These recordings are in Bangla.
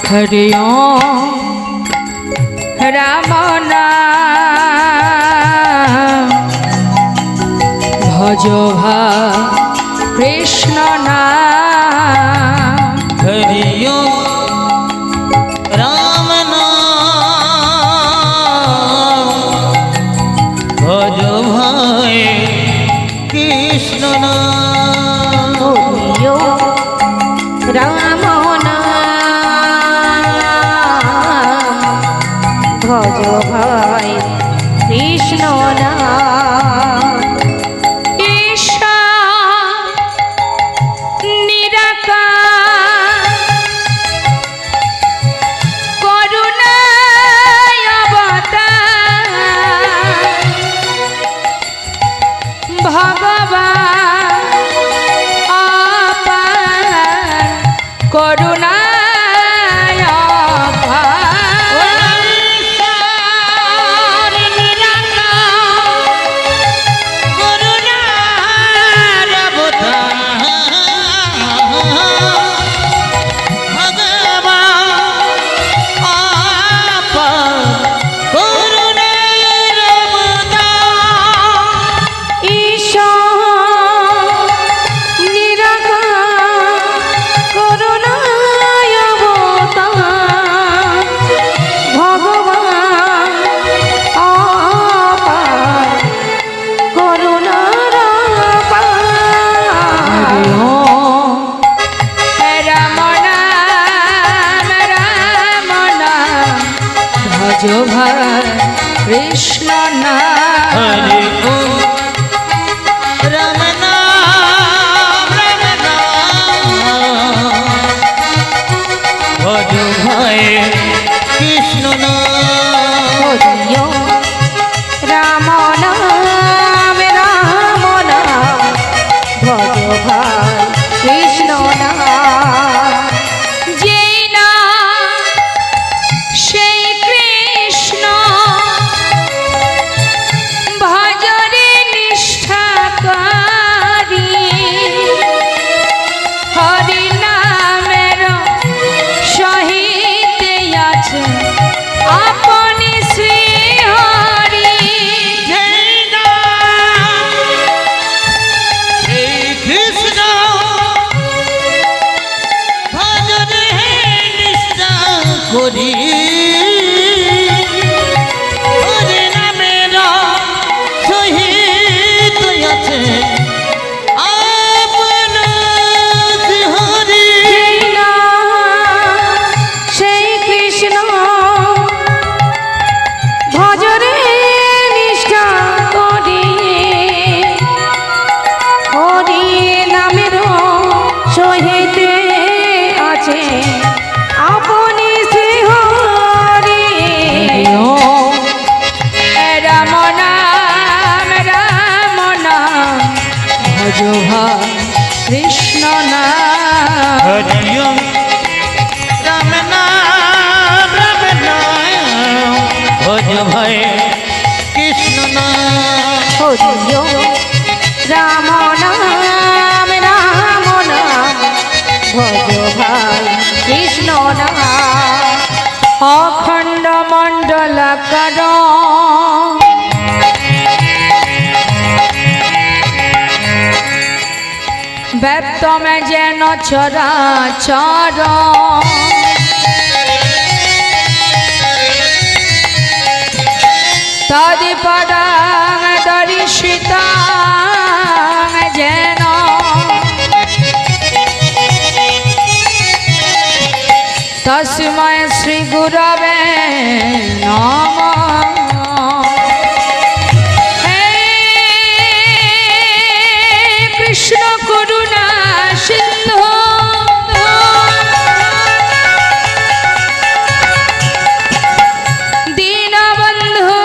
हरि ओम राम नाम भजो कृष्ण नाम। हरि ओम राम नाम भजो भाई कृष्ण नाम। हरि ओम राम भजो भाई कृष्ण नाम। ईशा निराकार करुणाय अवतार भगवान अपार करुणा भजो भाई कृष्ण नाम। हरि ओम राम नाम भजो भाई कृष्ण नाम। हरि ओम राम नाम भजो भाई कृष्ण नाम। भजो भाई कृष्ण नाम। हरि ओम राम नाम भजो भाई कृष्ण नाम। हरि ओम राम नाम भजो भाई कृष्ण नाम। अखंड मंडलाकार व्यक्त में जेन चराचर तदिपदां दर्शितां जेन तस्मै श्री गुरवे नमः। कृष्ण करुणा सिंधु दीनबंधु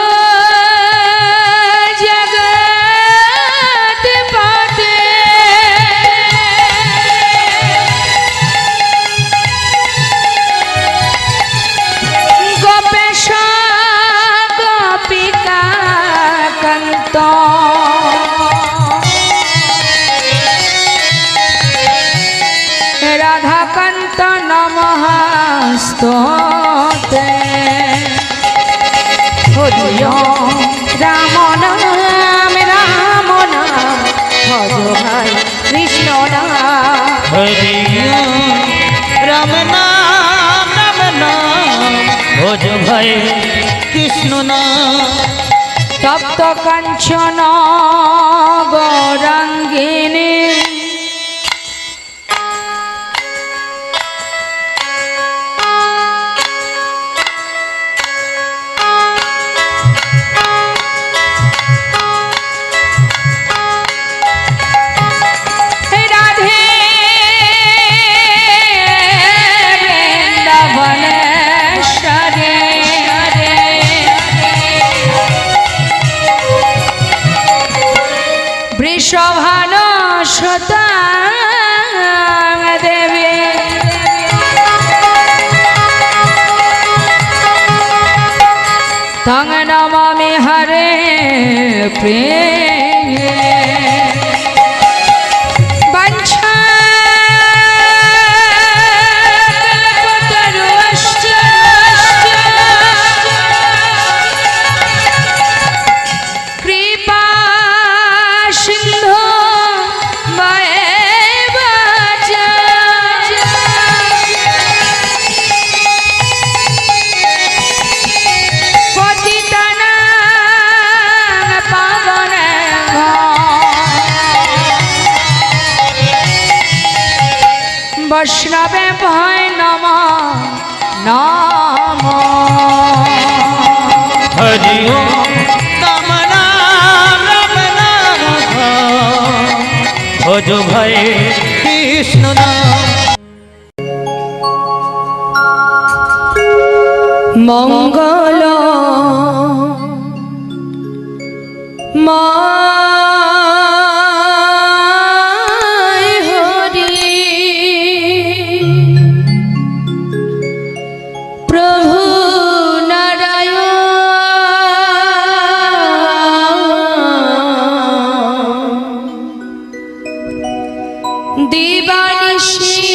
স্তোত্রে হরি ওম রাম নাম রাম নাম ভজ ভাই কৃষ্ণ নাম হরি রাম নাম ভজ ভাই কৃষ্ণ নাম তপ্ত কাঞ্চন গৌরাঙ্গিনী রাধে বৃন্দাবনেশ্বরে বৃষভান সতা দেবী তং নমামি হরে প্রেম বাঞ্ছা কল্পতরুশ্চ কৃপা সিন্ধু ময়েব চ পতিতানাং পাবনেভ্যো বৈষ্ণবে ভয় নম নম হরি রাম নাম ভজ ভাই কৃষ্ণ নাম মঙ্গল মায় হরি প্রভু নারায়ণ দিবানিশি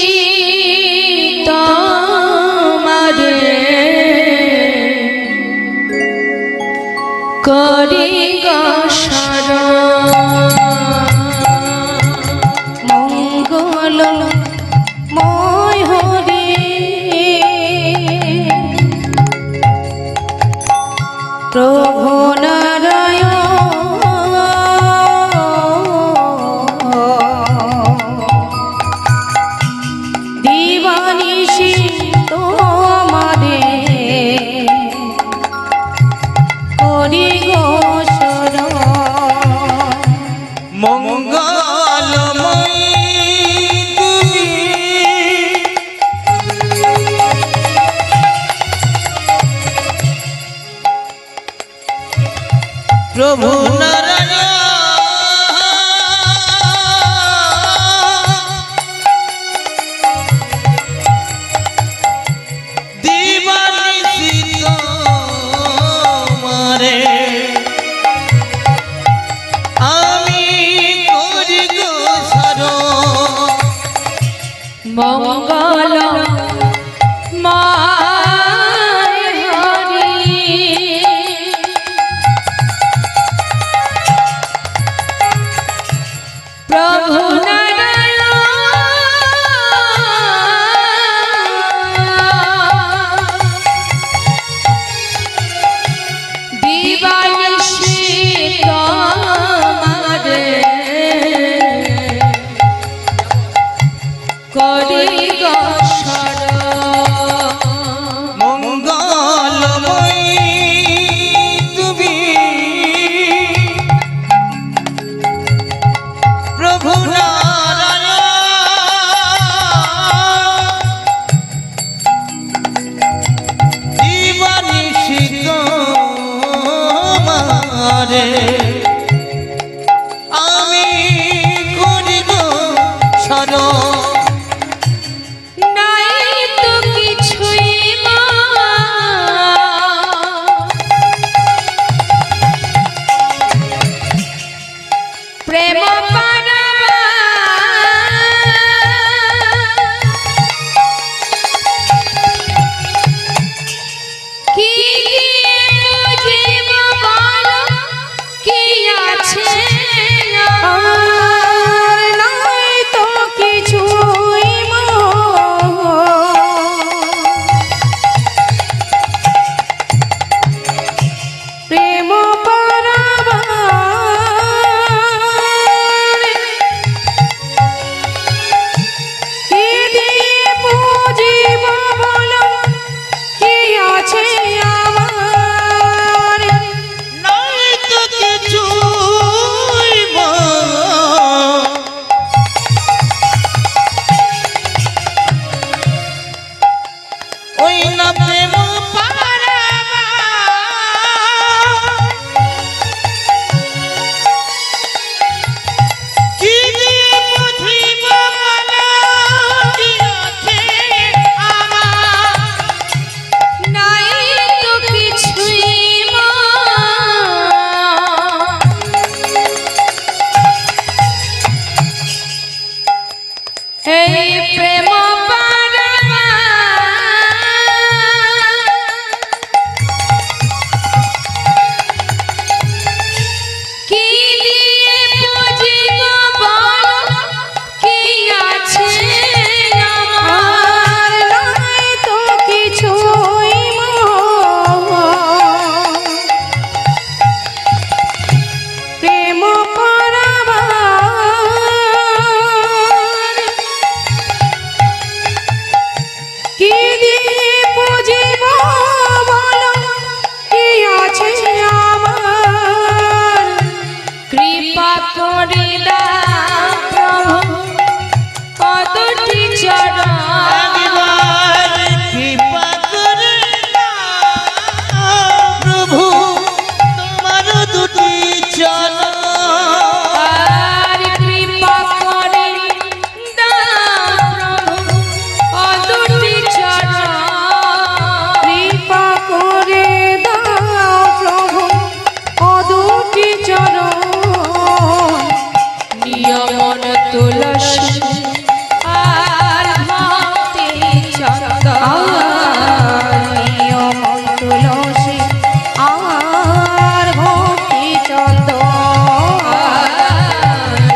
তোমারে করি মঙ্গল ময় হরি প্রভু নারায়ণ দিবানিশি তোমারে করি মঙ্গলময়ী তুমি প্রভু নারায়ণ দিবানিশি তোমারে আমি করি গো শরণ মঙ্গল মায় হরি প্রভু নারায়ণ দিবানিশি তোমারে করি মঙ্গলময়ী তুমি প্রভু নারায়ণ দিবানিশি তোমারে আমি করি গো শরণ নাই তো কিছুই মা প্রেম পারা নিয়মন তুলসী আর ভক্তি চন্দন নিয়ম তুলসী আর ভক্তি চন্দন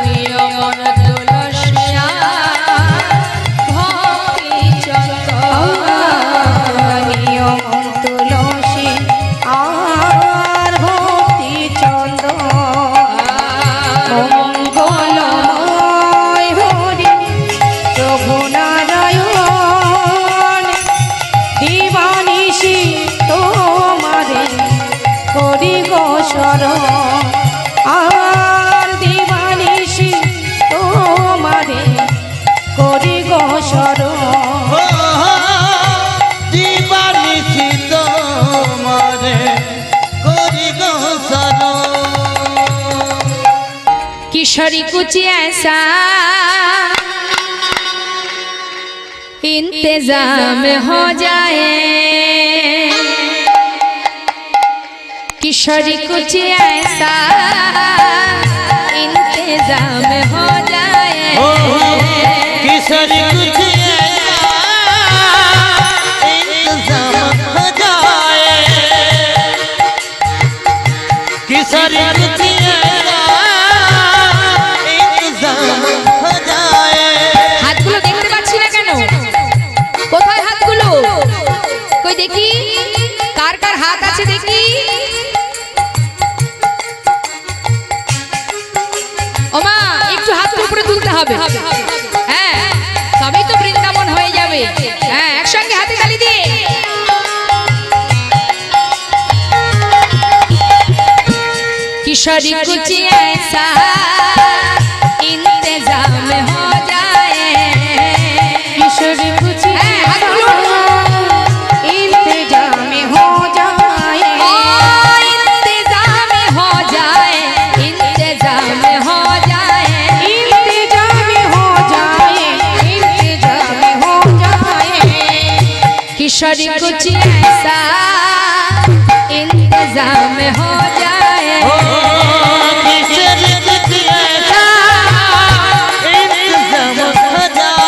নিয়মন তুলসী আর ভক্তি চন্দন নিয়ম তুলসী আর ভক্তি চন্দন মঙ্গলময় হরি প্রভু নারায়ণ দিবানিশি তোমারে করি গো শরণ আর দিবানিশি তোমারে করি গো শরণ দিবানিশি তোমারে করি গো শরণ। किशोरी कुछ ऐसा इंतजाम हो जाए किशोरी कुछ ऐसा इंतजाम हो जाए किशोरी कुछ इंतजाम हो जाए किशोरी कुछ इंतजाम हो जाए। হাতগুলো দেখতে পাচ্ছি না কেন কোথায় হাতগুলো কই দেখি কার কার হাত আছে দেখি ওমা একটু হাতটা উপরে তুলতে হবে হ্যাঁ তবেই তো বৃন্দাবন হয়ে যাবে হ্যাঁ একসঙ্গে হাতে তালি দিয়ে किशोरी कुछ ऐसा इंतजाम हो जाए किशोरी कुछ इंतजाम हो जाए ओ इंतजाम हो जाए इंतजाम हो जाए इंतजाम हो जाए इंतजाम हो जाए किशोरी कुछ ऐसा इंतजाम हो जाए किशोरी कुछ ऐसा इंतजाम हो जाए।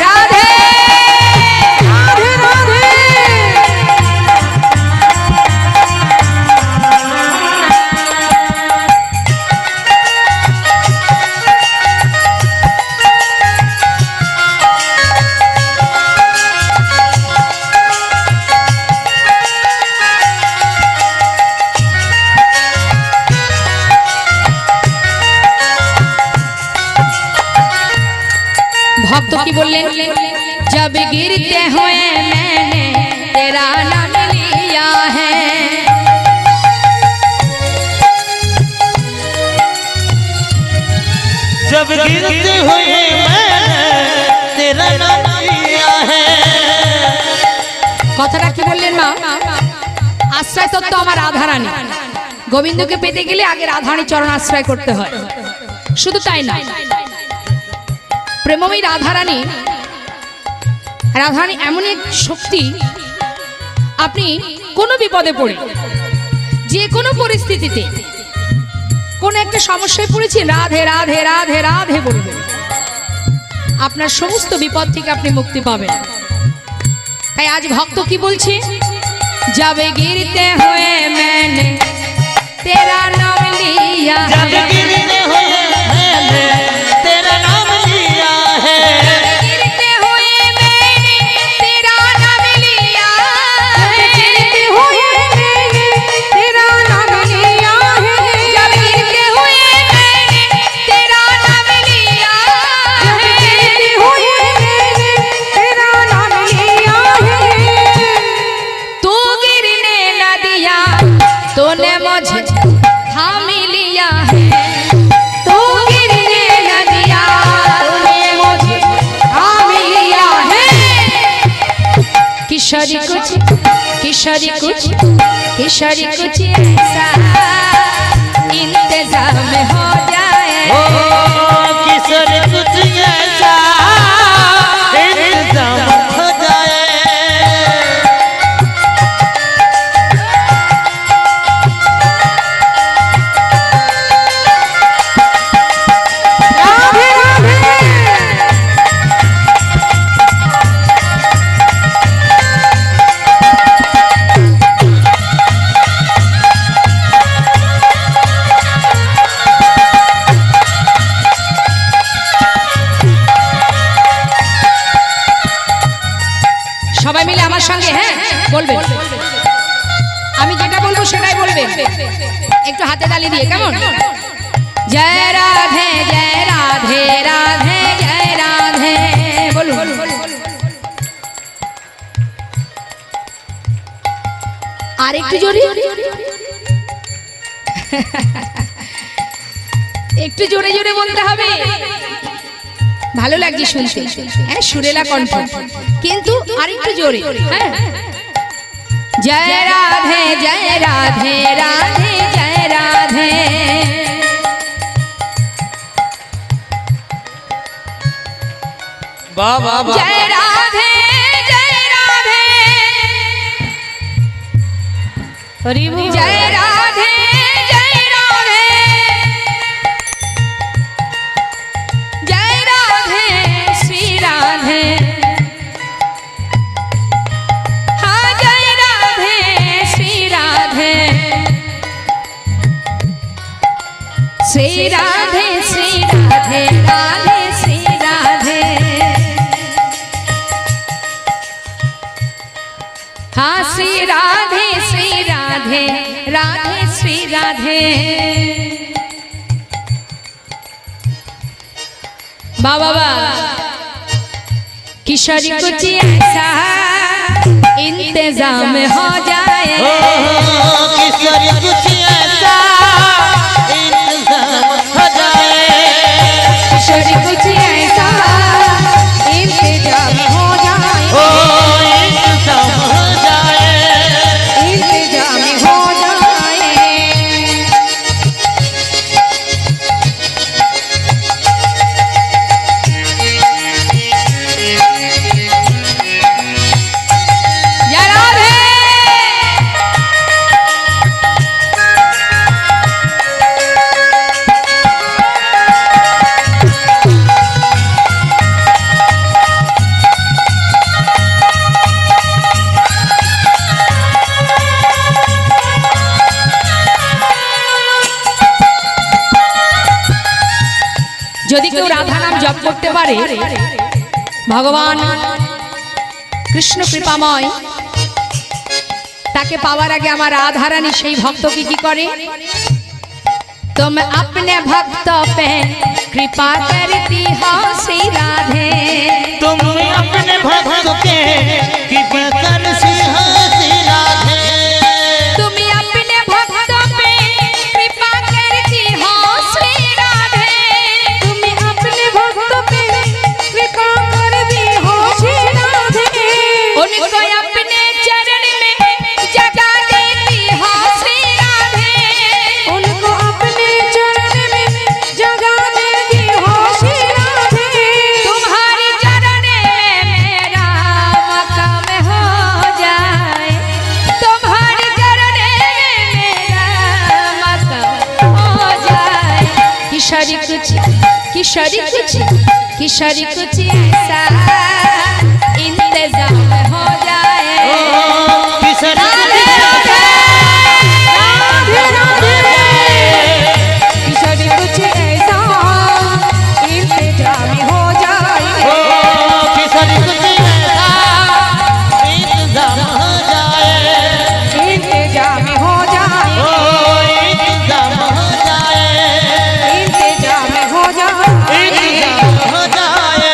राधे राधे राधे भक्त की बोले जब गिरते हुए मैंने तेरा नाम लिया है जब गिरते हुए मैंने तेरा नाम लिया है। কথাটা কি বললেন মা আশ্রয় তত্ত্ব আমার রাধারানী গোবিন্দকে পেতে গেলে আগে রাধারানী চরণ আশ্রয় করতে হয় শুধু তাই না প্রেমময়ী রাধারানী রাধারানী এমন এক শক্তি আপনি কোনো বিপদে পড়ে যে কোনো পরিস্থিতিতে কোন একটা সমস্যায় পড়েছি রাধে রাধে রাধে রাধে বলবেন আপনার সমস্ত বিপদ থেকে আপনি মুক্তি পাবেন তাই আজ ভক্ত কি বলছে যাবে गिरते हुए मैंने तेरा नाम लिया जब गिरते हुए मैंने तेरा नाम लिया है। गिरते हुए मैंने तेरा नाम लिया गिरते हुए मैंने तेरा नाम लिया है जब गिरते हुए मैंने तेरा नाम लिया गिरते हुए मैंने तेरा नाम लिया है तू गिरने न दिया तूने मुझे थाम लिया है तू गिरने न दिया तूने मुझे थाम लिया है किशोरी कुछ ऐसा इंतजाम हो जाए ओ किशोरी कुछ ऐसा इंतजाम हो जाए। সবাই মিলে আমার সঙ্গে হ্যাঁ বলবেন, আমি যেটা বলবো সেটাই বলবেন, একটু হাতে তালি দিয়ে, কেমন? জয় রাধে জয় রাধে রাধে জয় রাধে, বলুন। আর একটু জোরে, একটু জোরে জোরে বলতে হবে, ভালো লাগছে শুনতে, হ্যাঁ সুরেলা কণ্ঠ, কিন্তু আরেকটু জোরে, হ্যাঁ। জয় রাধে জয় রাধে রাধে জয় রাধে, বাবা জয় রাধে জয় রাধে, হরি বল। জয় রাধে জয় রাধে, জয় রাধে শ্রী রাধে, হ্যাঁ জয় রাধে শ্রী রাধে, শ্রী রাধে শ্রী রাধে রাধে শ্রী রাধে, हाँ श्री राधे राधे श्री राधे। बाबा किशोरी कुछ ऐसा इंतजाम हो जाए, किशोरी कुछ ऐसा इंतजाम हो जाए, किशोरी कुछ ऐसा इंतजाम हो जाए, इंतजाम हो जाए, इंतजाम हो जाए। जय राधे। যদি কেউ রাধা নাম জপ করতে পারে, ভগবান কৃষ্ণ কৃপাময় তাকে পাওয়ার আগে আমার রাধা রানী সেই ভক্তকে কি করে, तुम अपने भक्तों पे कृपा करती हो श्री राधे, तुम अपने भक्त के कृपा कर श्री राधे, तुम अपने भक्तों पे कृपा करती हो श्री राधे, तुम अपने भक्तों पे कृपा कर दी हो श्री राधे, उनको अपने चरण में जगा देती हो श्री राधे, उनको अपने चरण में जगा देती हो श्री राधे, तुम्हारी चरण में मेरा मकाम हो जाए, तुम्हारी चरण में मेरा मकाम हो जाए। किशोरी कुछ किशोरी कुछ ऐसा इंतजाम हो जाए, किशोरी राधे राधे राधे राधे, किशोरी कुछ ऐसा इंतजाम हो जाए, किशोरी कुछ ऐसा इंतजाम हो जाए, इंतजाम हो जाए, इंतजाम हो जाए, इंतजाम हो जाए। इंतजाम हो जाए।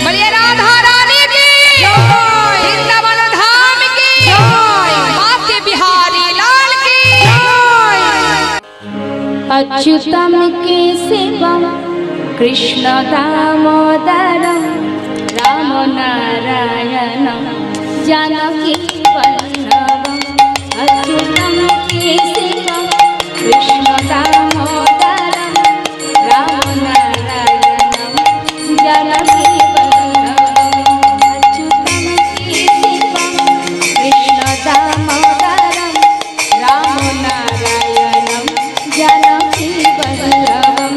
बोलिए राधा रानी की वृंदावन धाम की माँ के बिहारी लाल की। अच्युतम केशवम कृष्ण दामोदरम राम नारायणम जानकी वल्लभम, अच्युतम केशवम कृष्ण दामोदरम राम नारायणम जानकी वल्लभम, अच्युतम केशवम कृष्ण दामोदरम राम नारायणम जानकी वल्लभम।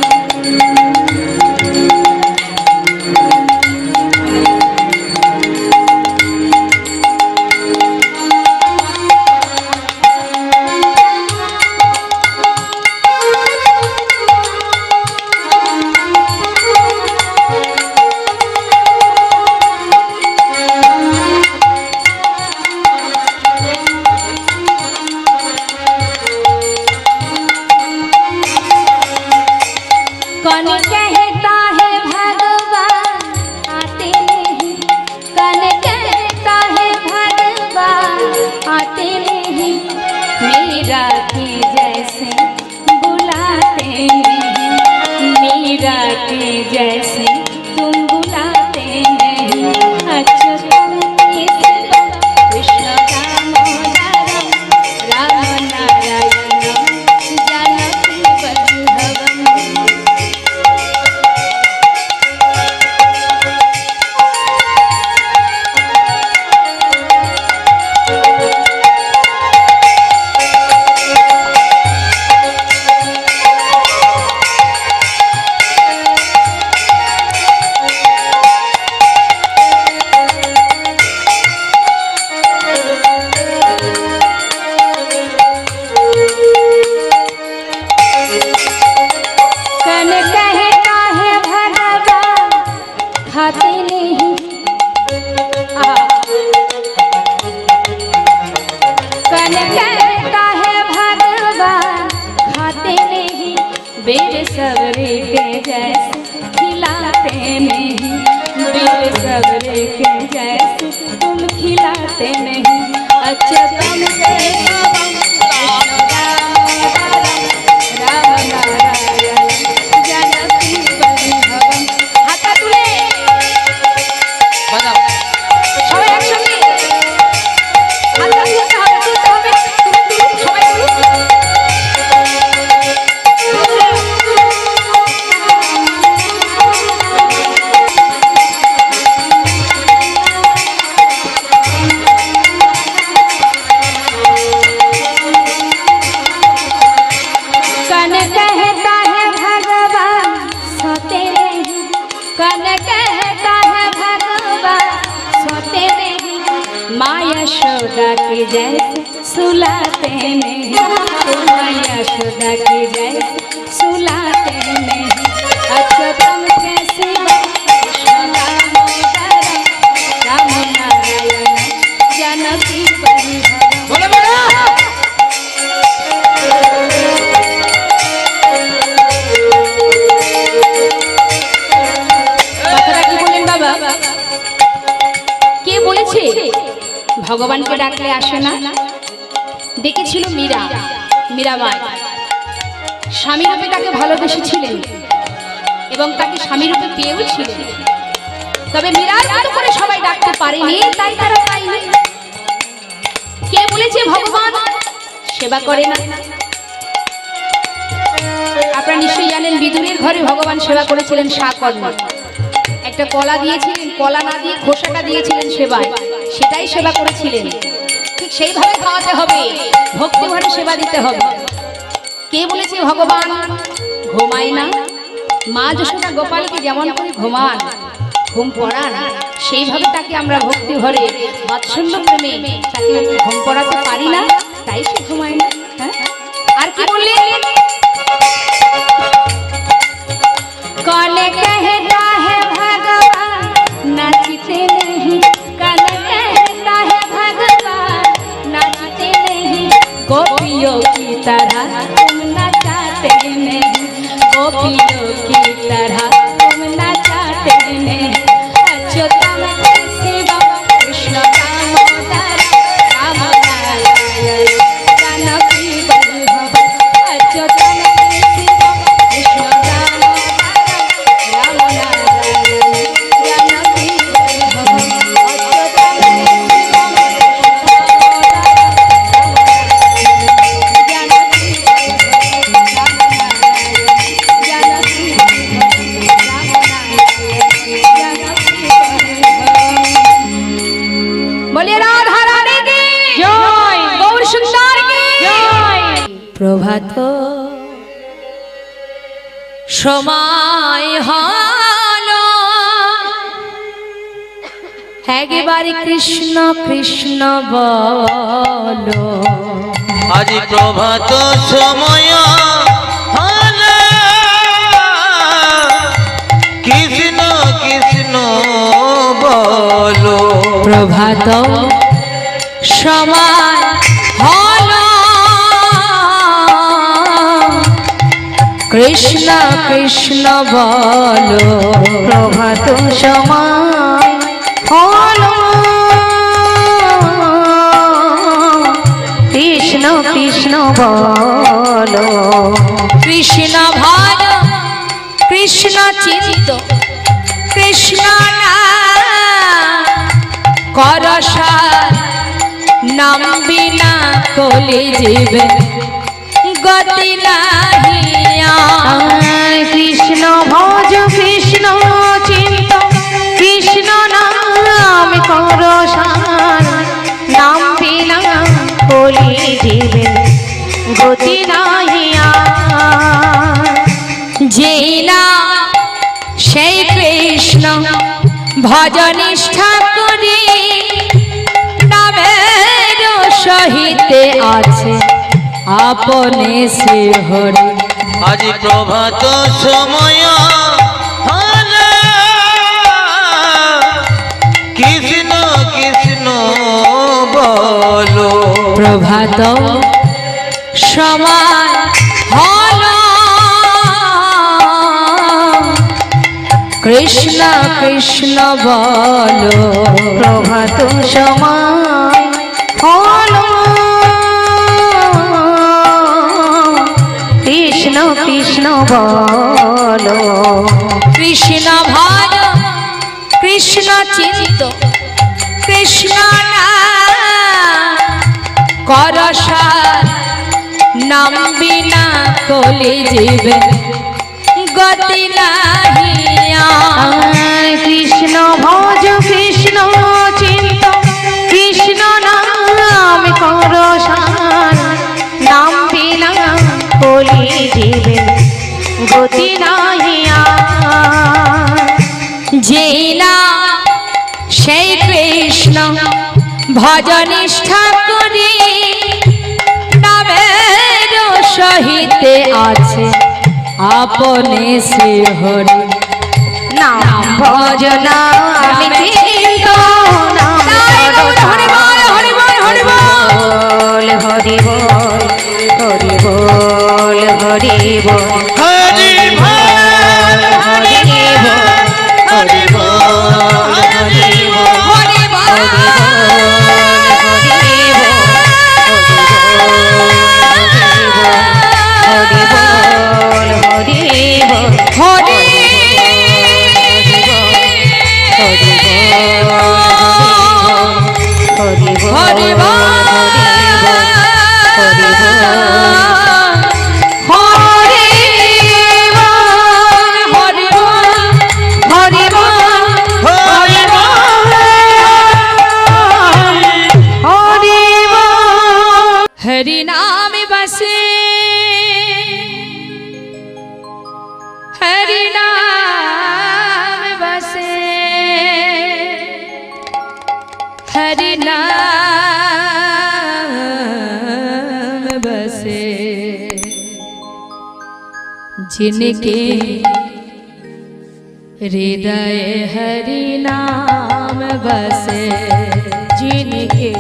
सुलाते नहीं अच्युतम केशवम कृष्ण दामोदरम राम नारायण जानकी परिभवम। हाथा तुले বাজাও। সবাই একসঙ্গে হাতটা তুলতে হবে, তুলতে হবে। তুলে তুলুন, সবাই তুলুন। कन कहता है भगवान सोते नहीं, कन कहता है भगवान सोते नहीं, माँ यशोदा की जैसे सुलाते नहीं, माँ यशोदा की जैसे सुलाते नहीं अच्युतम केशवम कृष्ण दामोदरम राम नारायण जानकी परिभवम। বলে বলে কথাটা কি বললেন বাবা? কে বলেছে ভগবানকে ডাকলে আসে না? ডেকেছিল মীরাবাই। স্বামী রূপে তাকে ভালোবেসেছিলেন এবং তাকে স্বামী রূপে পেয়েও ছিলেন। তবে মীরার মতো করে সবাই ডাকতে পারেনি, তাই তারা পায়নি। কে বলেছে ভগবান সেবা করে না? আপনারা নিশ্চয়ই জানেন বিদুরের ঘরে ভগবান সেবা করেছিলেন শাকর্ম। একটা কলা দিয়েছিলেন, কলা না দিয়ে খোসাটা দিয়েছিলেন সেবায়, সেটাই সেবা করেছিলেন। ঠিক সেইভাবে খাওয়াতে হবে, ভক্তি ভরে সেবা দিতে হবে। কে বলেছে ভগবান ঘুমায় না? মা যশোদা গোপালকে যেমন করে ঘুমান, ঘুম পড়ান, সেইভাবে তাকে আমরা ভক্তি ভরে বাৎসল্য প্রেমে তাকে ঘুম পড়াতে পারি না, তাই সে ঘুমায় না। হ্যাঁ, আর কি বললেন? कौन कहता है भगवान नाचते नहीं, कौन कहता है भगवान नाचते नहीं, गोपियों की तरह तुम नचाते नहीं, गोपियों की तरह तुम नचाते नहीं अच्युतम केशवम कृष्ण दामोदरम राम नारायण जानकी परिभवम। अच्युतम केशवम कृष्ण बोलिए राधा रानी की जय, गौर सुंदर की जय। प्रभात সময় হলো একবারে কৃষ্ণ কৃষ্ণ বলো। আজ প্রভাত সময় হলো কৃষ্ণ কৃষ্ণ বলো। প্রভাত সময় হলো কৃষ্ণ কৃষ্ণ বলো। প্রভাত সময় হলো কৃষ্ণ কৃষ্ণ বলো। কৃষ্ণ ভার কৃষ্ণ চিন্ত কৃষ্ণ করসার নাম বিনা কলি জীবে গতি নাহিয়া। কৃষ্ণ ভজ কৃষ্ণ চিন্ত কৃষ্ণ নাম করসার নাম বিনা কলি জীবে গতি নাহিয়া। যেই না সেই কৃষ্ণ ভজনিষ্ঠা করি নামের সহিতে আছে আপনে শ্রী হরি। আজ প্রভাত সময় হলো কৃষ্ণ কৃষ্ণ বলো। প্রভাত সময় হলো কৃষ্ণ কৃষ্ণ বলো। প্রভাত সময় চিন্ত কৃষ্ণ করসার নাম বিনা কলি জীবে গতি নাহিয়া। কৃষ্ণ ভজ কৃষ্ণ চিন্ত কৃষ্ণ নাম করসার নাম বিনা কলি জীবে গতি নাহিয়া। যে না সেই কৃষ্ণ ভজনিষ্ঠা করি নামের সহিতে আছে আপনে শ্রী হরি। নাম ভজনা আমি কিন্তু নাম হরি বল হরি বল হরি বল হরি বল হরি বল হরি বল হরি বল হরি বল হরি বল হরি বল হরি বল হরি হরি हरि नाम बसे हरि नाम बसे हरि नाम बसे जिनके हृदय हरि नाम बसे जिनके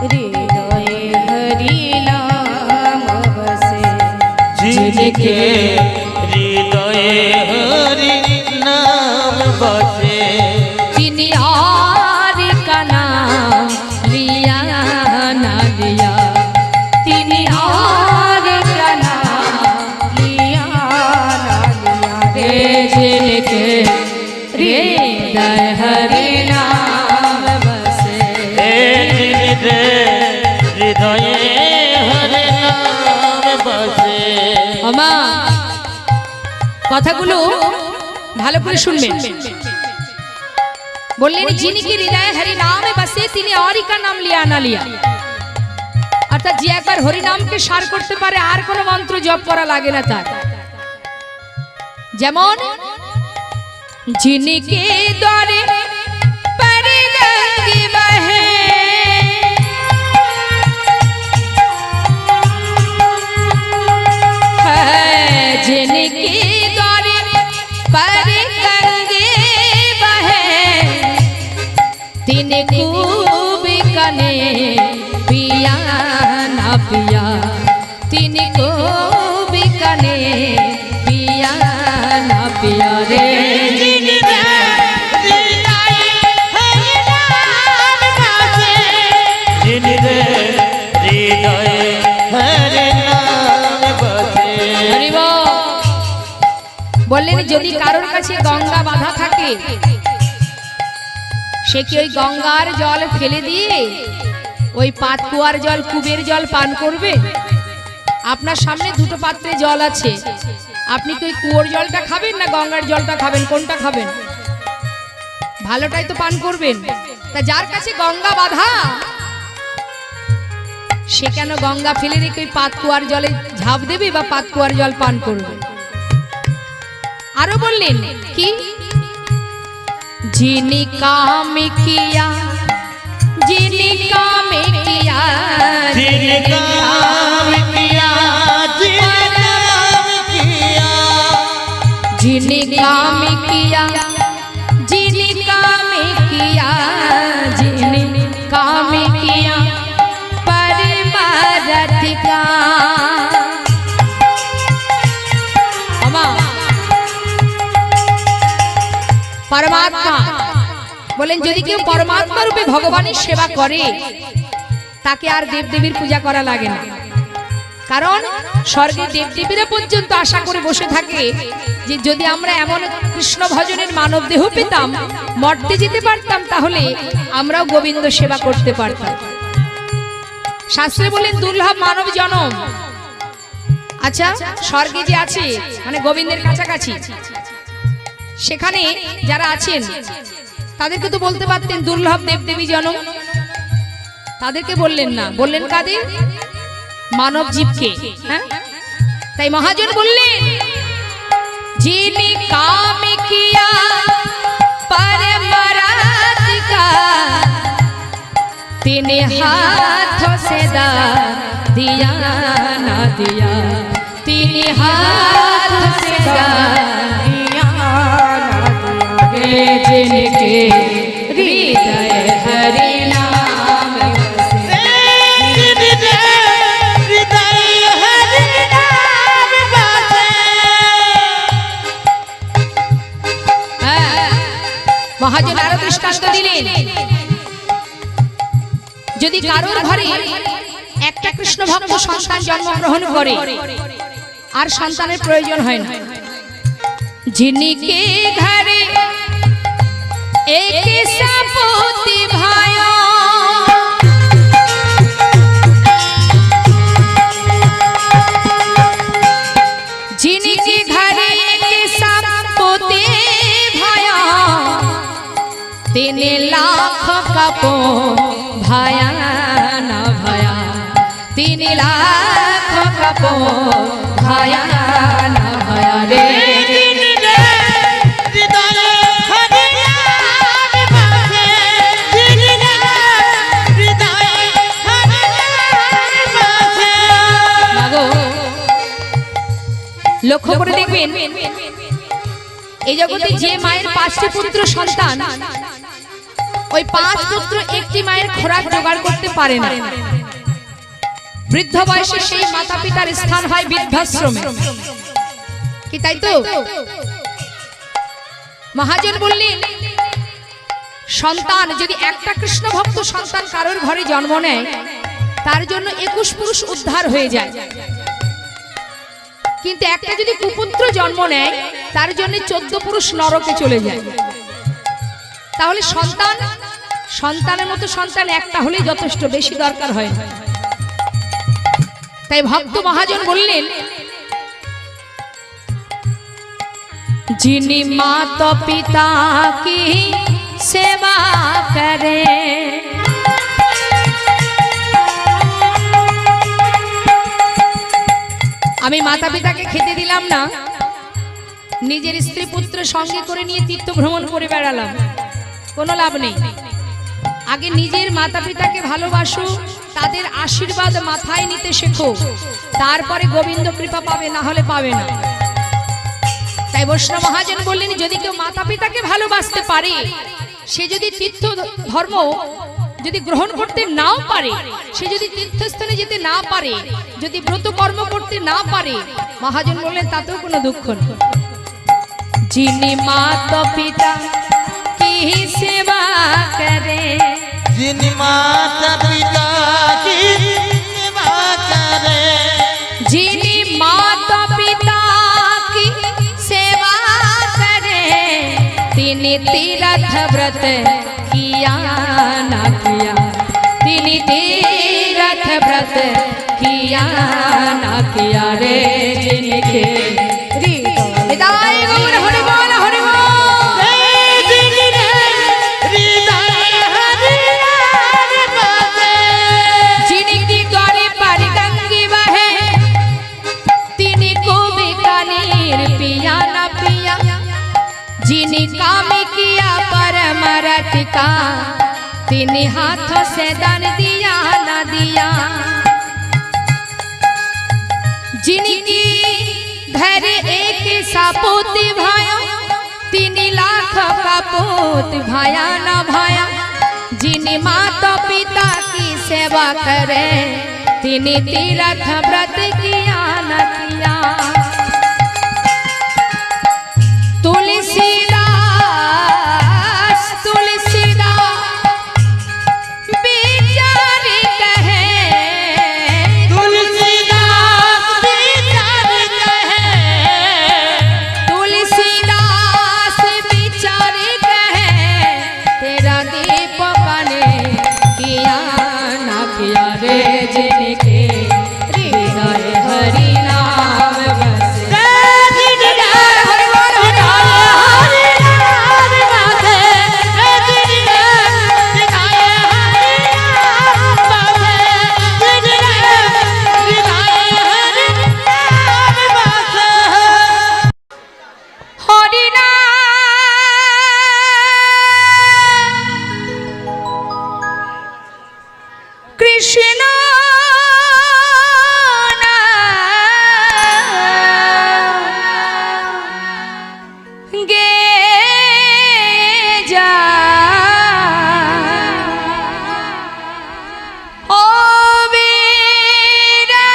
हृदय हरि नाम बसे जिनके हृदय हरि नाम बसे तिनि और का नाम लिया ना लिया तिनि और का नाम लिया ना लिया रे जिनके हृदय हरि नाम बसे जिनके हृदय हरि नाम बसे। আমা কথাগুলো ভালো করে শুনবেন। বললেন যিনি কি হৃদয়ে হরি নামে বসে তিনি औरी का नाम लिया ना लिया, অর্থাৎ যে একবার হরি নামকে সার করতে পারে আর কোনো মন্ত্র জপ করা লাগে না তার। যেমন जिनके द्वारे पर गंग बहे जिनके द्वारे पर गंग बहे तिन खूब कने पिया ना पिया तिन खूब कने पिया ना पिया रे जिनके हृदय हरि नाम बसे जिनके हृदय हरि नाम बसे। হরি বল। বললেন যদি কারোর কাছে গঙ্গা বাঁধা থাকে সে কি ওই গঙ্গার জল ফেলে দিয়ে ওই পাতকুয়ার জল কুবের জল পান করবে? আপনার সামনে দুটো পাত্রে জল আছে, আপনি কি ওই কুয়োর জলটা খাবেন না গঙ্গার জলটা খাবেন? কোনটা খাবেন? ভালোটাই তো পান করবেন। তা যার কাছে গঙ্গা বাঁধা সে কেন গঙ্গা ফেলে রেখে ওই পাতকুয়ার জলে ঝাঁপ দেবে বা পাতকুয়ার জল পান করবে? আরো বললেন কি जिनी काम किया जिनी काम किया जिन काम किया जिन काम किया जिनी काम किया जिनी काम किया परमारथ का। परमात्मा বলেন যদি কেউ পরমাত্মা রূপে ভগবানের সেবা করে তাকে আর দেবদেবীর পূজা করা লাগে না, কারণ স্বর্গে দেবদেবীরা পর্যন্ত আশা করে বসে থাকে যে যদি আমরা এমন কৃষ্ণ ভজনের মানব দেহ পেতাম, মর্তে যেতে পারতাম, তাহলে আমরাও গোবিন্দ সেবা করতে পারতাম। শাস্ত্রে বলেন দুর্লভ মানব জনম। আচ্ছা, স্বর্গে যে আছে মানে গোবিন্দের কাছাকাছি, সেখানে যারা আছেন তাদেরকে তো বলতে পারতেন দুর্লভ দেবদেবী জনম, তাদেরকে বললেন না, বললেন কাদের? মানব জীবকে। হ্যাঁ, তাই মহাজন বললেন जिनी काम किया परमरात का तिने हाथों से दिया ना दिया, तिने हाथों से दिया ना दिया, जिनके हृदय हरि नाम बसे, হৃদয় হরি নাম বাসে। মহাজন আরো দৃষ্টান্ত দিলেন, যদি কারোর ঘরে একটা কৃষ্ণ ভক্ত সন্তান জন্মগ্রহণ করে আর সন্তানের প্রয়োজন হয় না, जिनके घरे एक सपूती भाया, जिनके घरे एक सपूती भाया, 3 लाख कपो भाया ना भाया, 3 लाख कपो भाया ना भाया रे, হৃদয় হরি নাম বাসে, হৃদয় হরি নাম বাসে। মাগো, লক্ষ্য করে দেখবেন এই জগতে যে মায়ের 5টি পুত্র সন্তান, ওই 5 পুত্র একটি মায়ের খোরাক জোগাড় করতে পারে না। বৃদ্ধ বয়সে সেই মাতা পিতার স্থান হয় বৃদ্ধাশ্রমে, কি তাই তো? মহাজন বললেন সন্তান যদি একটা কৃষ্ণ ভক্ত সন্তান কারোর ঘরে জন্ম নেয়, তার জন্য 21 পুরুষ উদ্ধার হয়ে যায়। কিন্তু একটা যদি কুপুত্র জন্ম নেয়, তার জন্য 14 পুরুষ নরকে চলে যায়। তাহলে সন্তানের মতো সন্তান একটা হলেই যথেষ্ট, বেশি দরকার হয় না। তাই ভক্ত মহাজন বললেন जिनी माता पिता की सेवा करे, আমি মাতা পিতাকে খেতে দিলাম না, নিজের স্ত্রী পুত্র সঙ্গে করে নিয়ে তীর্থ ভ্রমণ করে বেড়ালাম, কোনো লাভ নেই। আগে নিজের মাতা পিতাকে ভালোবাসো, তাদের আশীর্বাদ মাথায় নিতে শেখো, তারপরে গোবিন্দ কৃপা পাবে, না হলে পাবে না। তাই বৈষ্ণব মহাজন বললেন যদি কেউ মাতা পিতাকে ভালোবাসতে পারে, সে যদি তীর্থ ধর্ম যদি গ্রহণ করতে নাও পারে, সে যদি তীর্থস্থানে যেতে না পারে, যদি ব্রত কর্ম করতে না পারে, মহাজন বললেন তাতেও কোনো দুঃখ নেই। যিনি মাতা পিতা কি সেবা করে, যিনি মাতা পিতা কি সেবা করে, যিনি মাতা পিতা কি सेवा करे, तिनी तीर्थ व्रत किया ना किया, तिनी तीर्थ व्रत किया ना किया रे, जिनके हृदय गौर हरि बोल हरि बोल, হৃদয় হরি নাম বাসে। जिनकी गौरी पर गंगी बहे, तिनी को बीकानेर पिया ना पिया, जिनी काम किया परम रत का, तिनी हाथों से दान दिया ना दिया, जिनकी घर एक सपूत भाया, 3 लाख का पूत भाया ना भाया, जिनी माता पिता की सेवा करे, तिनी तीर्थ व्रत किया ना किया। तुलसीदास विचार कहे, तुलसीदास विचार कहे, किया रे जिनके हृदय हरि नाम बसे हरि कृष्ण गे जा ओ वीरा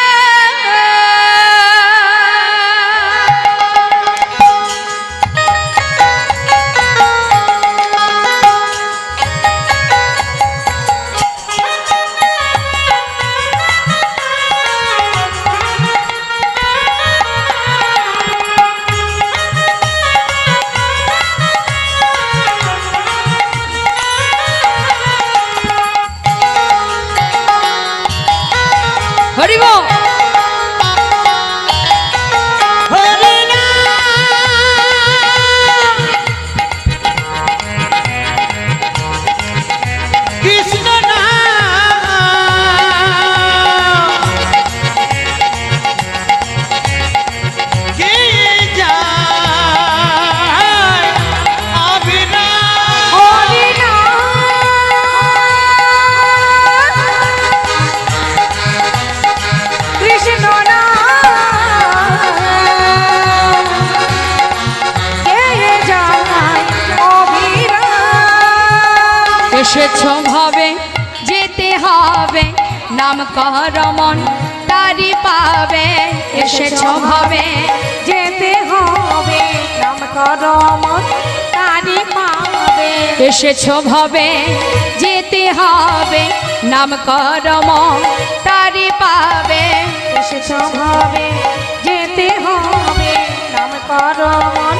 हरि बोल কৃষ্ণ কে যায় অবিনাশ हरि नाम कृष्ण नाम गे যায় অবিরাম এসেছ ভাবে যেতে হবে নাম কর মন তারি পাবে এসেছ ভাবে যেতে হবে নাম কর মন তারি পাবে এসেছ ভাবে যেতে হবে নাম কর মন তারি পাবে এসেছ ভাবে যেতে হবে নাম কর মন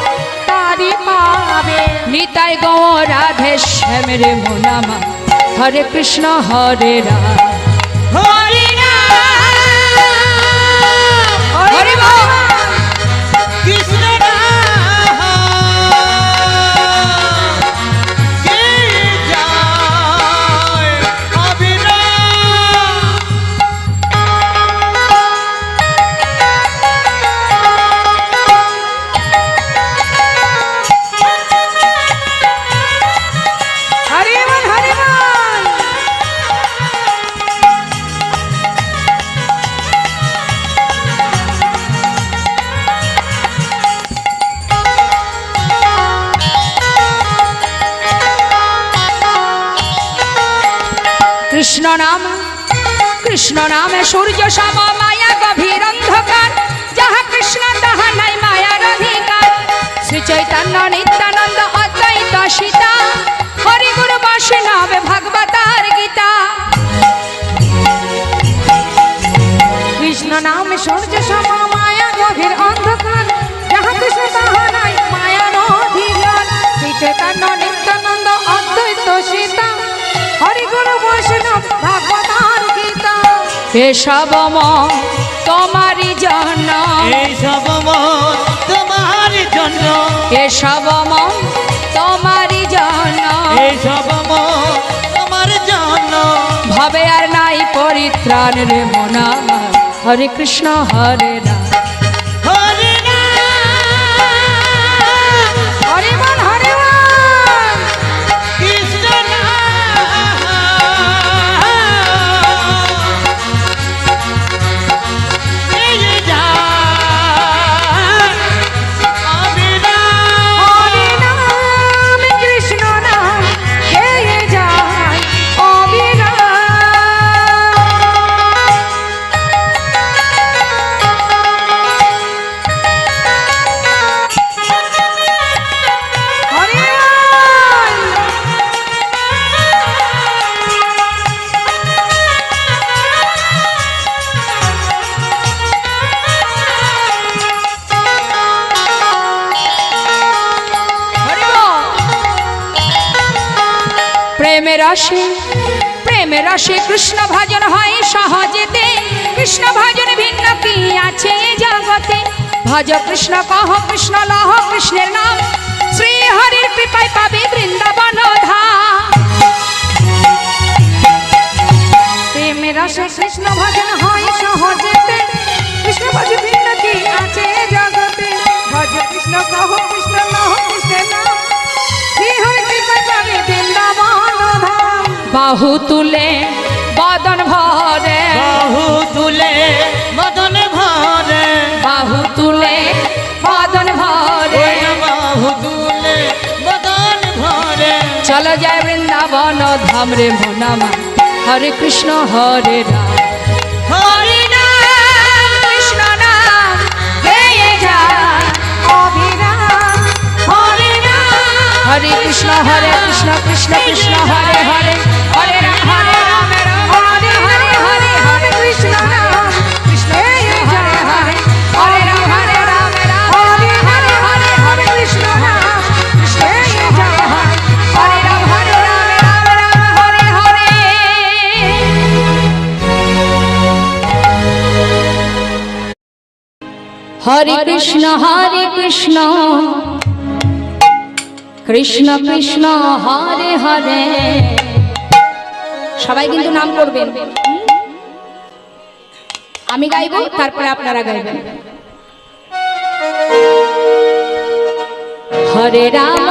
তারি পাবে নিতাই গৌর রাধে শ্যাম রে মোনামা হরে কৃষ্ণ হরে রাম হরি হরে বল কৃষ্ণ কে যায় অবিনাশ হরি বল হরি বল কৃষ্ণ নামে সূর্য সম মায়া গভীর অন্ধকার যাহা কৃষ্ণ তাহা নাই মায়ার অধিকার শ্রী চৈতন্য নিত্যানন্দ অদ্বৈত সীতা হরি গুরু বৈষ্ণব ভাগবতার গীতা কৃষ্ণ নাম সূর্য সম মায়া গভীর অন্ধকার যাহা কৃষ্ণ তাহা নাই মায়ার অধিকার শ্রী চৈতন্য নিত্যানন্দ অদ্বৈত সীতা হরি গুরু বৈষ্ণব ভাগবতার গীতা এসব মন তোমারই জন্য এই সব মন তোমার জন্য এসব মন তোমারই জন্য এই সব মন তোমার জন্য ভাবে আর নাই পরিত্রাণ রে মনা হরে কৃষ্ণ হরে রাম হরি হরি বল হরি বল কৃষ্ণ কে যায় অবিনাশ হরি নাম কৃষ্ণ নাম গে যায় অবিরাম প্রেমের রসে প্রেম প্রেমের রসে কৃষ্ণ ভজন হয় সহজেতে, কৃষ্ণ ভজন ভিন্ন কি আছে জগতে। ভজ কৃষ্ণ কহ কৃষ্ণ লহ কৃষ্ণের নাম, শ্রী হরির কৃপায় পাবে বৃন্দাবন ধাম। প্রেমের রসে কৃষ্ণ ভজন হয় সহজেতে, কৃষ্ণ ভজন ভিন্ন কি আছে জগতে। ভজ কৃষ্ণ কহ কৃষ্ণ লহ কৃষ্ণের নাম, শ্রী হরি কৃপায় পাবে বৃন্দাবন ধাম। বাহু তুলে বদন ভরে, বাহু তুলে মদন ভরে, বাহু তুলে বদন ভরে, বাহু তুলে মদন ভরে। চলো যায় বৃন্দাবন ধাম রে মনামা, হরে কৃষ্ণ হরে রাম, হরি নাম কৃষ্ণ নাম গেয়ে যায় অভিরাম হরে রাম, হরে কৃষ্ণ কৃষ্ণ কৃষ্ণ হরে হরে, হরে রাম হরে হরে হরে হরে কৃষ্ণ নাম কৃষ্ণ কৃষ্ণ হরে হরে, হরে রাম হরে রাম হরে হরে হরে কৃষ্ণ নাম কৃষ্ণ কৃষ্ণ হরে হরে, হরে রাম হরে রাম হরে হরে। হরে কৃষ্ণ কৃষ্ণ কৃষ্ণ হরে হরে। সবাই কিন্তু নাম করবেন, আমি গাইব তারপরে আপনারা গাইবেন। হরে রাম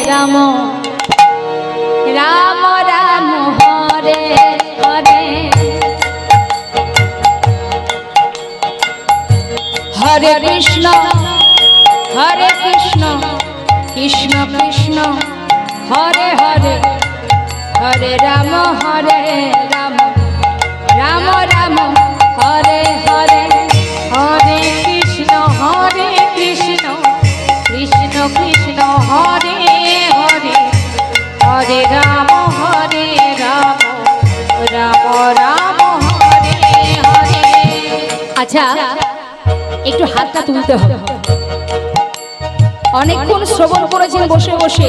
রাম রাম হরে হরে, হরে কৃষ্ণ কৃষ্ণ কৃষ্ণ হরে হরে, হরে রাম রাম রাম হরে হরে, হরে কৃষ্ণ কৃষ্ণ কৃষ্ণ হরে হরে, হরে রাম রাম রাম হরে হরে। আচ্ছা একটু হাতটা তুলতে হবে, অনেকক্ষণ শ্রবণ করেছেন বসে বসে,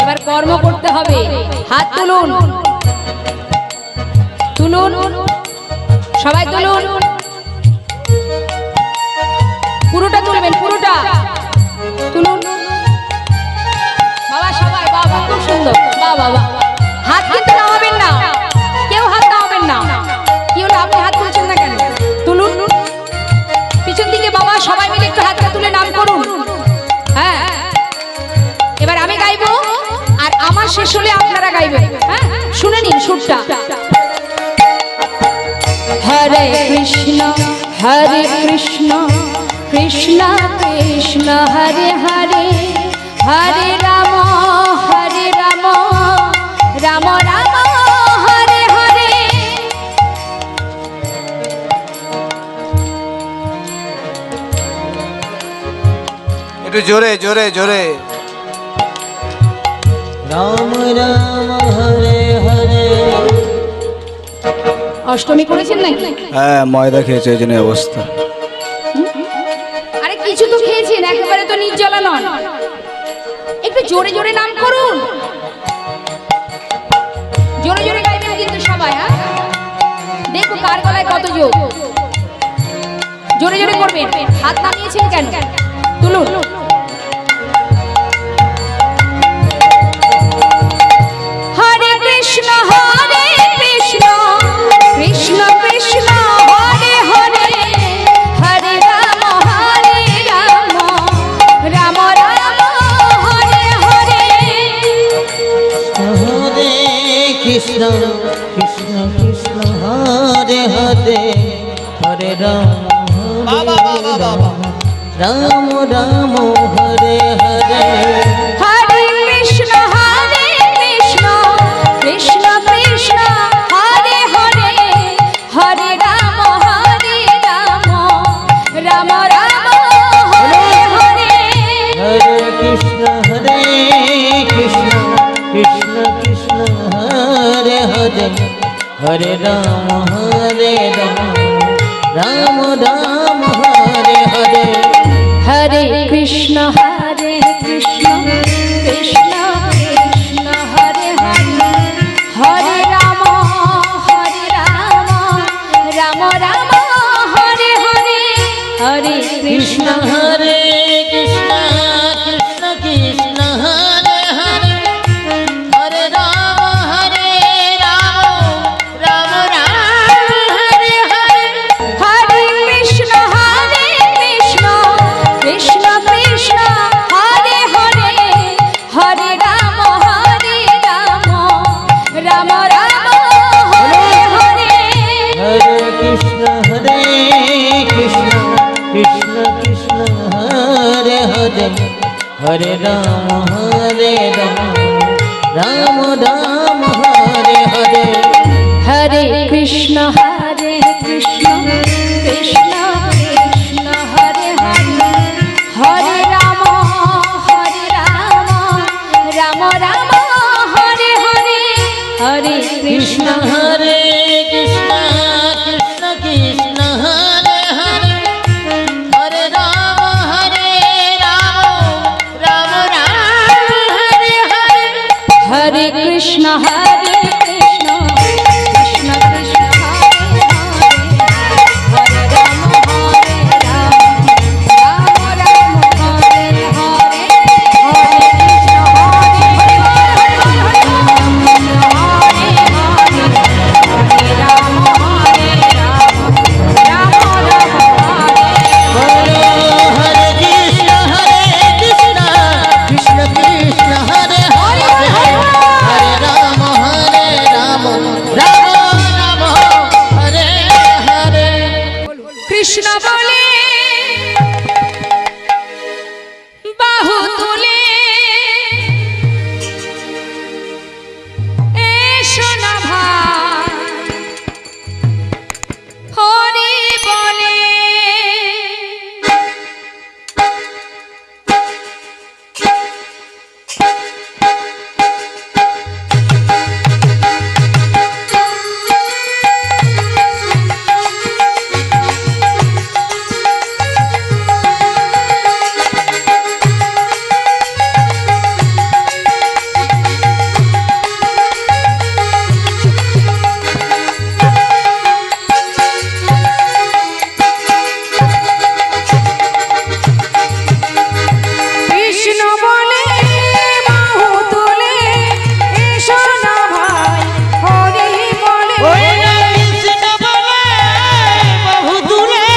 এবার কর্ম করতে হবে। হাত তুলুন তুলুন সবাই তুলুন, পুরোটা তুলবেন, পুরোটা তুলুন বাবা, সবাই বাবা, খুব সুন্দর বাবা বাবা। হাত কিন্তু নামাবেন না, কেউ হাত নামাবেন না। কি হলো, আপনি হাত তুলছেন না কেন? তুলুন পিছন দিকে বাবা, সবাই মিলে একটু হাতটা তুলে নাম করুন। হ্যাঁ, এবার আমি গাইবো আর আমার শেষ হলে আপনারা গাইবেন। হ্যাঁ, শুনে নিন সুরটা। হরে কৃষ্ণ কৃষ্ণ কৃষ্ণ হরে হরে, হরে রাম রাম রাম হরে হরে। একটু জোরে জোরে জোরে। রাম রাম হরে হরে। অষ্টমী করেছেন নাকি? হ্যাঁ, ময়দা খেয়েছে এই জন্য এই অবস্থা। আরে কিছু তো খেয়েছেন, একেবারে তো নির্জলা নন। একটু জোরে জোরে নাম করুন, জোরে জোরে গাইবেন কিন্তু সবাই। হ্যাঁ, দেখো কার গলায় কত জোর। জোরে জোরে করবেন। হাত নামিয়েছেন কেন? তুলুন। হরে কৃষ্ণ কৃষ্ণ কৃষ্ণ হরে হরে, হরে রাম রাম রাম হরে হরে। হরে কৃষ্ণ কৃষ্ণ কৃষ্ণ হরে হরে, হরে রাম রাম রাম হরে হরে। হরে কৃষ্ণ কৃষ্ণ কৃষ্ণ হরে হরে, হরে রাম রাম রাম হরে হরে। হরে কৃষ্ণ কৃষ্ণ কৃষ্ণ হরে হরে, হরে রাম রাম রাম হরে হরে। হরে কৃষ্ণ কৃষ্ণ কৃষ্ণ কৃষ্ণ হরে হরে, হরে রাম হরে কৃষ্ণ হরে কৃষ্ণ কৃষ্ণ কৃষ্ণ হরে হরে হরে রাম রাম রাম হরে হরে হরে কৃষ্ণ কৃষ্ণ কৃষ্ণ হরে হরে হরে রাম রাম রাম হরে হরে হরে কৃষ্ণ কৃষ্ণ কৃষ্ণ কৃষ্ণ হরে হরে হরে রাম রাম রাম হরে হরে হরে কৃষ্ণ কৃষ্ণ কৃষ্ণ কৃষ্ণ হরে হরে হরে রাম রাম রাম হরে হরে হরে কৃষ্ণ হরে কৃষ্ণ কৃষ্ণ কৃষ্ণ হরে হরে হরে রাম রাম রাম হরে হরে হরে কৃষ্ণ কৃষ্ণ কৃষ্ণ কৃষ্ণ হরে হরে হরে রাম রাম রাম হরে হরে হরে কৃষ্ণ হরে হরে রাম রাম রাম হরে হরে কৃষ্ণ কৃষ্ণ কৃষ্ণ কৃষ্ণ হরে হরে হরে রাম রাম রাম হরে হরে কৃষ্ণ বলে বাহু তুলে এসো না ভাই হরি বলে কৃষ্ণ বলে বাহু তুলে এসো না ভাই হরি বলে ওই না কৃষ্ণ বলে বহু দূরে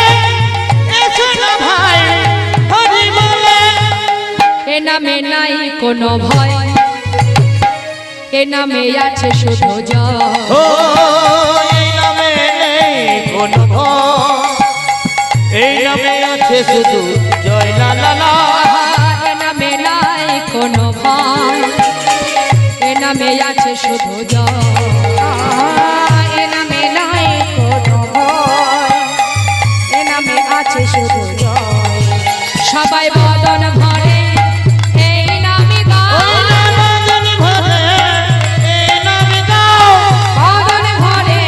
এসো না ভাই হরি বলে এ নামে নাই কোনো ভয় এ নামে আছে শুধু জয় ও এই নামে নেই কোনো ভয় এই নামে আছে শুধু জয় লা লা লা এ নামে নাই কোনো ভয় এ নামে আছে শুধু জয় এ নামে নাই কোনো ভয় এ নামে আছে শুধু জয় সবাই বদন ভরে এই নামে ওই গায় নাম ভরে এই নামে গাও বদন ভরে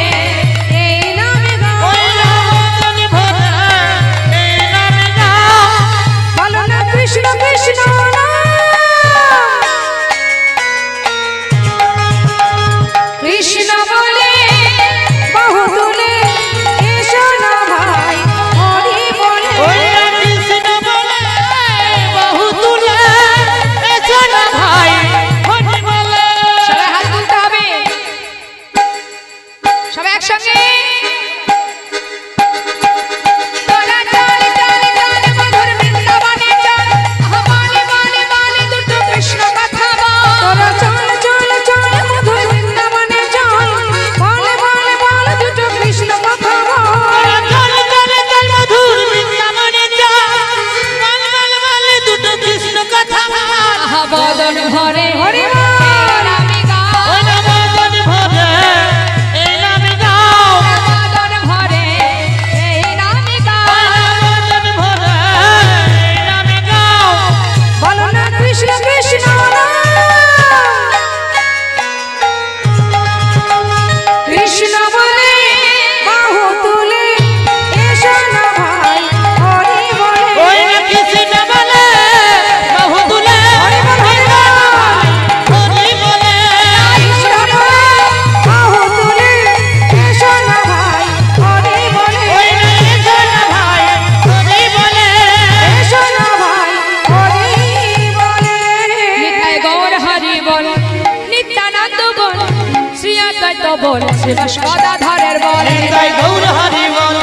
শ্রীবাস গদাধরের বল নিতাই গৌর হরি বল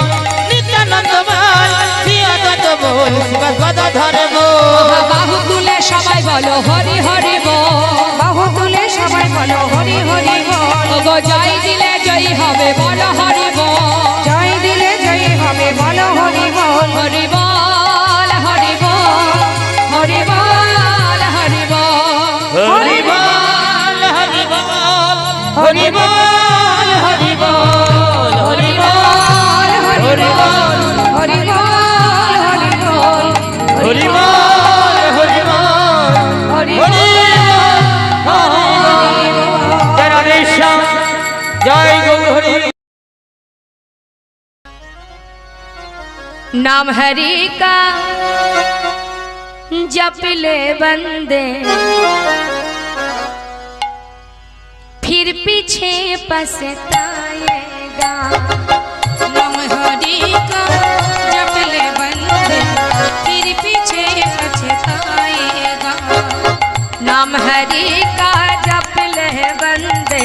নিত্যানন্দ বল শ্রী অদ্বৈত বল শিবাস গদাধর বল বাহু তুলে সবাই বলো হরি হরি বল বাহু তুলে সবাই বলো হরি হরি বল ওগো জয় দিলে জয়ী হবে বলো হরি বল জয় দিলে জয় হবে বলো হরি বল হরি বল হরি বল হরি বল হরি বল হরি বল হরি বল হরি বল হরি বল হরি বল হরি বল হরি বল হরি বল হরি বল হরি বল হরি জয় গৌর হরি नाम हरि का जप ले बंदे फिर पीछे पछताएगा नाम हरि का जप ले बंदे फिर पीछे पछताएगा नाम हरि का जप ले बंदे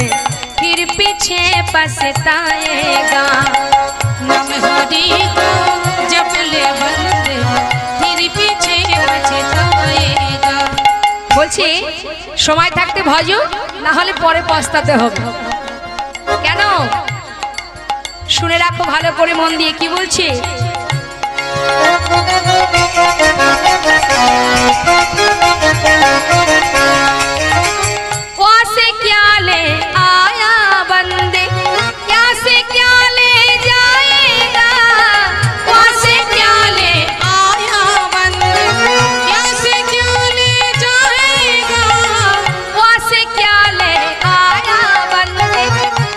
फिर पीछे पछताएगा नाम हरि का जप ले बंदे फिर पीछे पछताएगा বলছি সময় থাকতে ভজো না হলে পরে পস্তাতে হবে কেন শুনে রাখো ভালো করে মন দিয়ে কি বলছি से क्या ले आया बंदे क्या से क्या ले जाएगा वहाँ से क्या ले आया बंदे क्या से क्या ले जाएगा वहाँ से क्या ले आया बंदे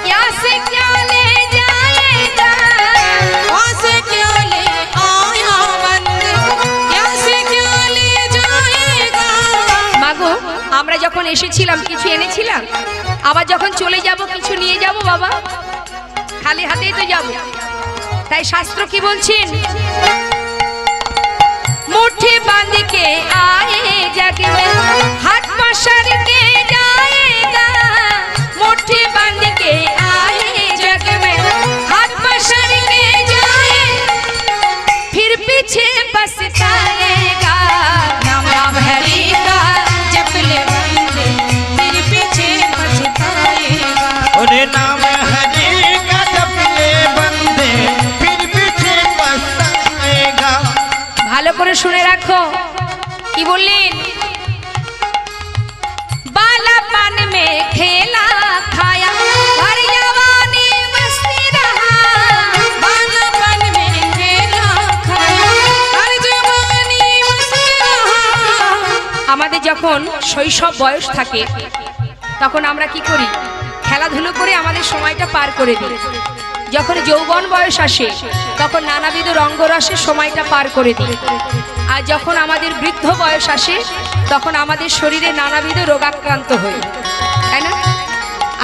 क्या से क्या ले जाएगा वहाँ से क्या ले आया बंदे क्या से क्या ले जाएगा মাগো আমরা যখন এসেছিলাম কিছু এনেছিলাম আবার যখন চলে যাব কিছু নিয়ে যাব বাবা খালি হাতেই তো যাব তাই শাস্ত্র কি বলছেন मुट्ठी बांध के आए जग में हाथ पसर के जाएगा मुट्ठी बांध के आए जग में हाथ पसर के जाए फिर पीछे पछताएगा नाम राम हरि का जप ले बंदे फिर पीछे पछताएगा ओरे नाम हरि का जप ले बंदे फिर पीछे पछताएगा ভালো করে শুনে রাখো কি বললেন बालापन में खेला खाया हर जवानी मस्ती रहा बालापन में खेला खाया हर जवानी मस्ती रहा আমাদের যখন শৈশব বয়স থাকে তখন আমরা কি করি খেলাধুলো করে আমাদের সময়টা পার করে দিই যখন যৌবন বয়স আসে তখন নানাবিধ রঙ্গরসে সময়টা পার করে দিই আর যখন আমাদের বৃদ্ধ বয়স আসে তখন আমাদের শরীরে নানাবিধ রোগাক্রান্ত হই তাই না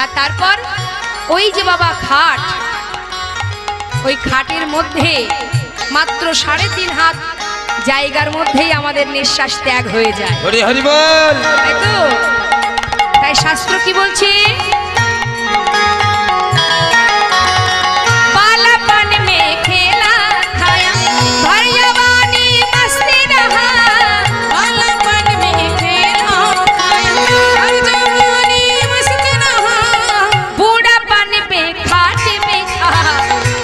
আর তারপর ওই যে বাবা খাট ওই খাটের মধ্যে মাত্র 3.5 হাত জায়গার মধ্যেই আমাদের নিঃশ্বাস ত্যাগ হয়ে যায় হরি হরি বল তাই তো তাই শাস্ত্র কি বলছে बालापन में खेला खाया भर जवानी मस्ती रहा बालापन में खेला खाया हर जवानी मस्ती रहा बूढ़ापन पे खाट में खा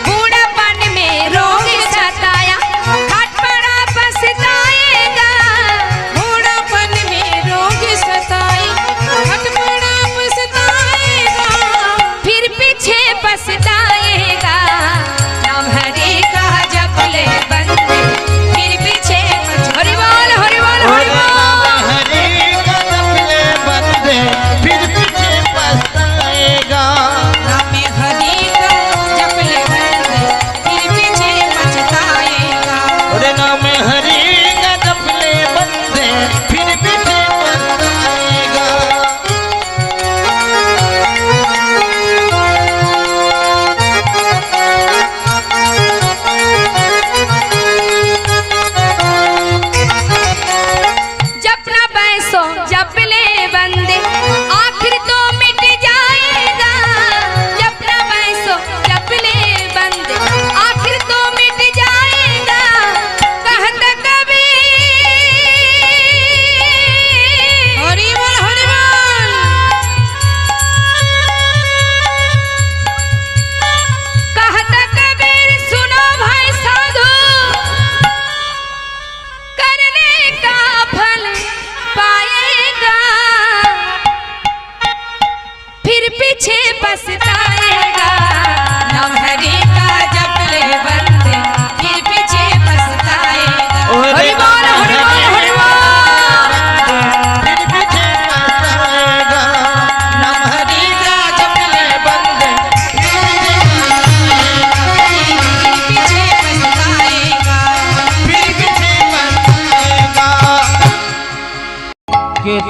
बूढ़ापन में रोग सताया खाट पड़ा पछताएगा बूढ़ापन में रोग सताए हट पड़ा पछताएगा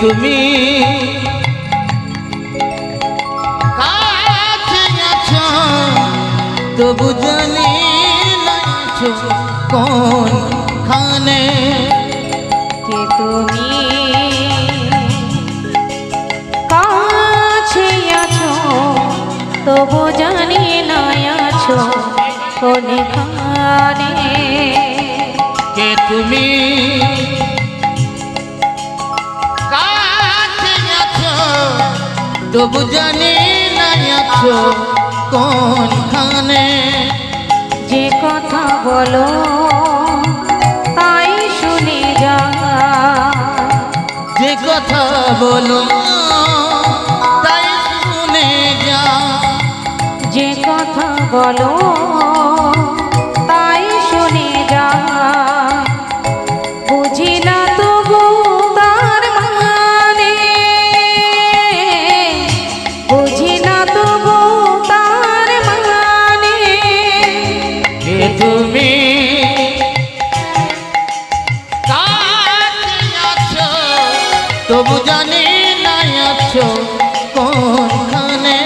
তুমি কাছে আছো তবু জানি না আছো কোনখানে কে তুমি কাছে আছো তবু জানি না আছো কোনখানে কে তুমি কাছে আছো তবু জানি না আছো কোনখানে যে কথা বলো তাই শুনে যা যে কথা বলো তাই শুনে যা যে কথা বলো তাই শুনে যা বুঝি না তবু তার মানে বুঝি না তবু তার মানে কে তুমি কাছে আছো তবু জানি না আছো কোনখানে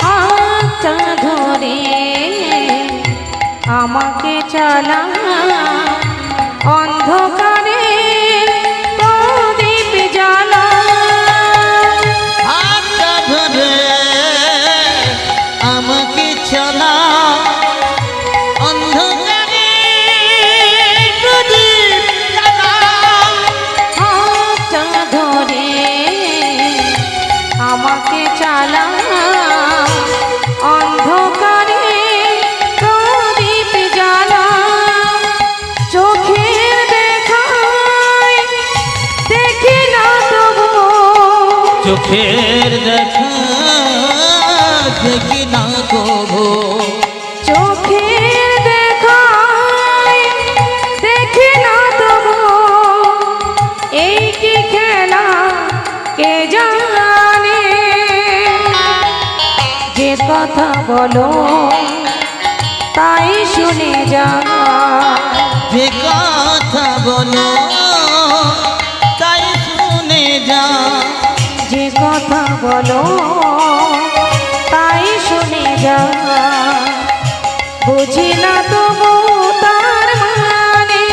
হাতটা ধরে আমাকে চালা অন্ধকারে প্রদীপ জ্বালা হাতটা ধরে আমাকে চলা অন্ধকারে প্রদীপ জ্বালা হাতটা ধরে আমাকে চালা অন্ধকারে প্রদীপ জ্বালা চোখের দেখায় দেখি না তবু চোখের দেখা দেখি না কবো চোখের দেখায় দেখি না তবু এই কি খেলা কে জানে যে কথা বলো তাই শুনে যা যে কথা বলো তাই শুনে যা যে কথা বলো তাই শুনে যা বুঝি না তবু তার মানে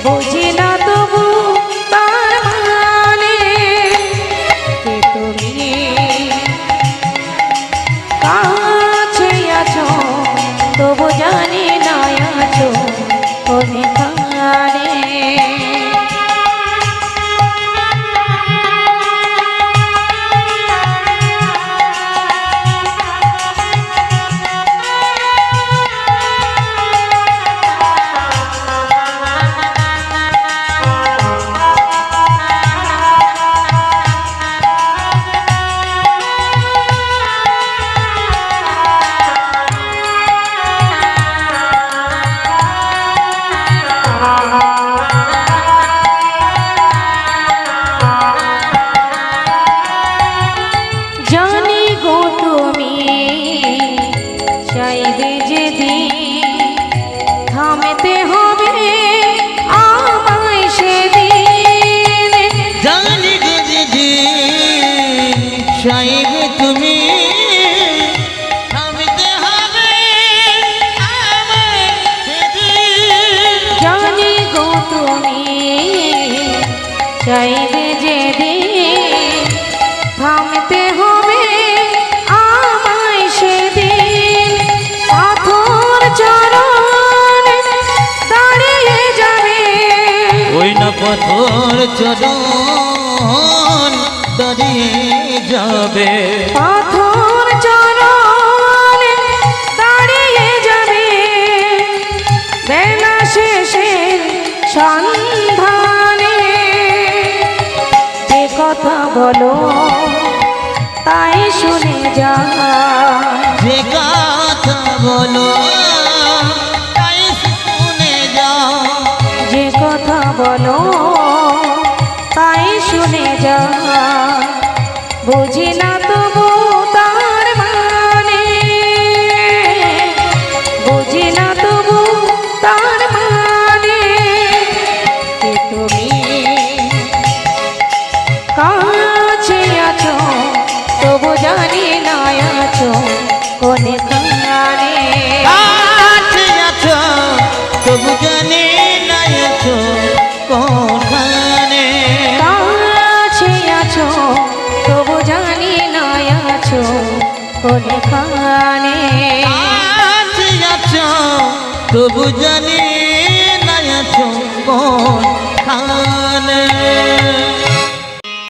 বুঝি না তবু তার মানে কে তুমি কাছে আছো তবু জানি না আছো কোনখানে জানি গো তুমি চাইবে যেদিন থামতে হবে আমায় সেদিন জানি গো দিদি চাইবে তুমি থামতে হবে আমায় সেদিন। জানি গো তুমি চাইবে যেদিন থামতে হবে আমায় সেদিন পাথর চরণ দাঁড়িয়ে যাবে ওই না পাথর চরণ দাঁড়িয়ে যাবে পাথর চরণ দাঁড়িয়ে যাবে বেলা শেষে সন্ধানে যে কথা বলো তাই শুনে যা যে কথা বলো তাই শুনে যাও, যে কথা বলো তাই শুনে যা বুঝি না তবু তার মানে, বুঝি না তবু তার মানে কে তুমি কাছে আছো তবু জানি না আছো কোনে কানে, কাছে আছো তবু জানি না আছো কোনখানে, কাছে আছো তবু জানি না আছো কোনে কানে, কাছে আছো তবু জানি না আছো কোনখানে।